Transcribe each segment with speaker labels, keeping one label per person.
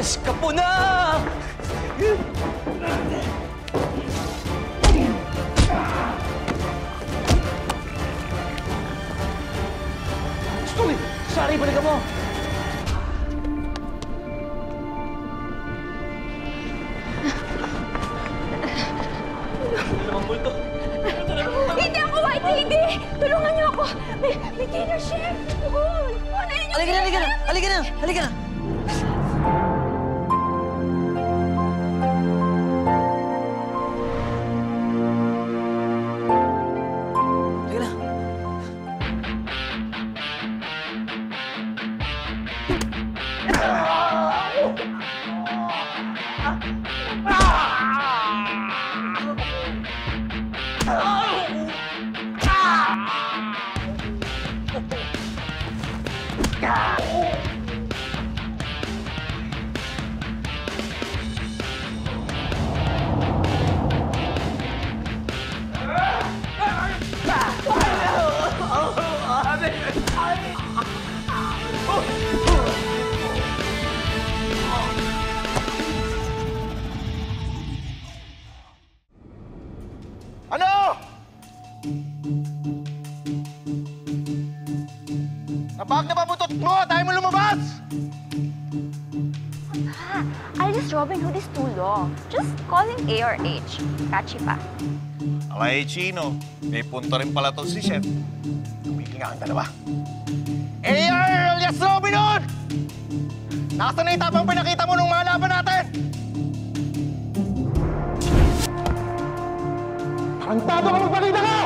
Speaker 1: Eskapo na! Stoy! Sari, balikan mo! Ano namang multo?
Speaker 2: Hindi ako white lady! Tulungan niyo ako! May killer chef! Oo!
Speaker 1: Halika na, halika na! Halika na! Halika na!
Speaker 3: Ano? Nabag na ba butot mo? Tayo mo lumabas!
Speaker 2: Alice Robin Hood is too long. Just call him A or H. Catchy pa.
Speaker 3: Alay, Chino. May punto rin pala to si Chef. Tumigil nga ang dalawa. AR alias Robin Hood! Nasaan na itapang pinakita mo nung mga laban natin? Tarantado ka magpakita ka!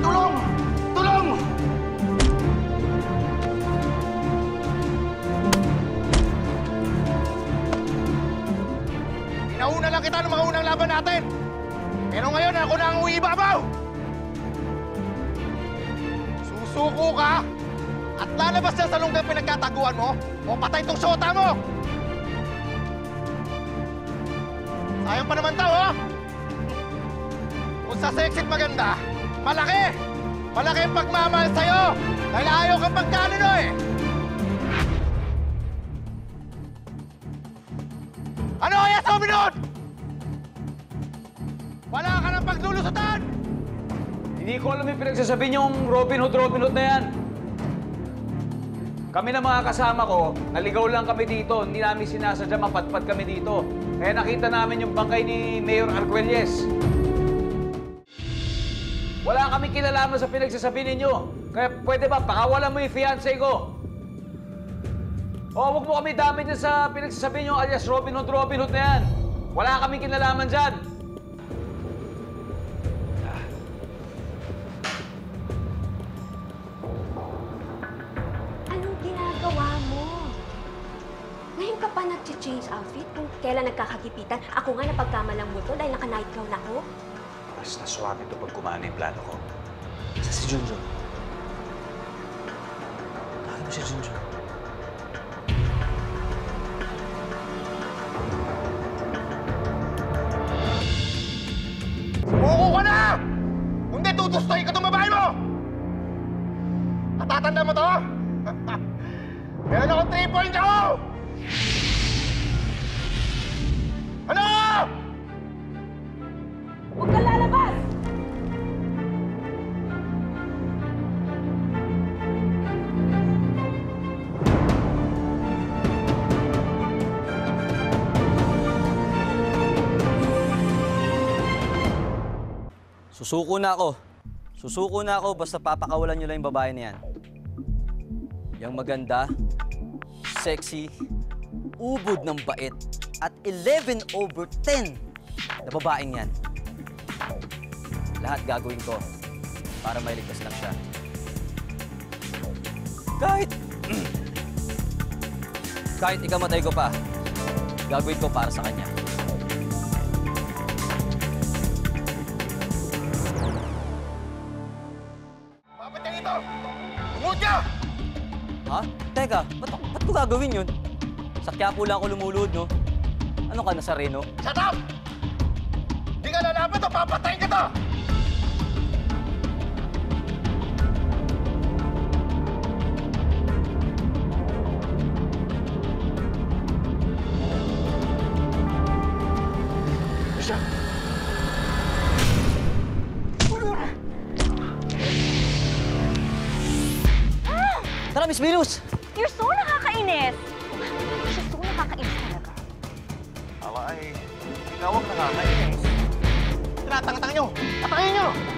Speaker 3: Tulong! Tulong! Inauna lang kita ng mga unang laban natin. Pero ngayon, ako na ang uibabaw! Susuko ka at lalabas yan sa lunggang pinagkataguan mo o patay tong sota mo! Sayang pa naman tao, ha? Kung sa sexy't maganda, malaki! Malaki ang pagmamahal sa'yo dahil ayaw kang pagkanino eh! Ano kaya sa minut? Wala ka ng paglulusutan!
Speaker 4: Hindi ko alam yung pinagsasabi niyong Robin Hood na yan. Kami na mga kasama ko, naligaw lang kami dito. Hindi namin sinasadya mapatpat kami dito. Kaya nakita namin yung bangkay ni Mayor Arguelles. Wala kami kinalaman sa pinagsasabi ninyo. Kaya pwede ba, pakawalan mo yung fiancé ko? O, huwag mo kami dami dyan sa pinagsasabi niyo alias Robin Hood na yan. Wala kami kinalaman dyan.
Speaker 2: Ngayon ka pa nag-change outfit kung kailan nagkakagipitan. Ako nga napagkamalang mo to dahil naka-night gown ako.
Speaker 4: Mas naswabe ito pag kumana yung plano ko. Isa si Junjun. Tawagin mo si Junjun.
Speaker 3: Sumuko ka na! Kundi tutustoy ka itong babae mo! Natatanda mo to? Meron akong 3-point ako! Ano?
Speaker 2: Huwag ka lalabas!
Speaker 1: Susuko na ako. Susuko na ako basta papakawalan niyo lang yung babae na yan. Yang maganda, sexy, ubod ng bait, at 11/10 na babaeng yan. Lahat gagawin ko para mailigtas lang siya. Kahit ikamatay ko pa, gagawin ko para sa kanya.
Speaker 3: Bakit yan ito? Tungod ka!
Speaker 1: Ha? Teka, ba't ko gagawin yun? Sa Quiapo lang ako lumulod, no? Ano ka, Nazareno?
Speaker 3: Shut up! ka lalaban to, papatayin ka to! Siya!
Speaker 1: Tara, Miss Venus!
Speaker 5: You're so nakakainis! Siya so nakakainis talaga.
Speaker 3: Aba ay, ikaw ang nakakainis. Tinatang-tang nyo! Patayin nyo!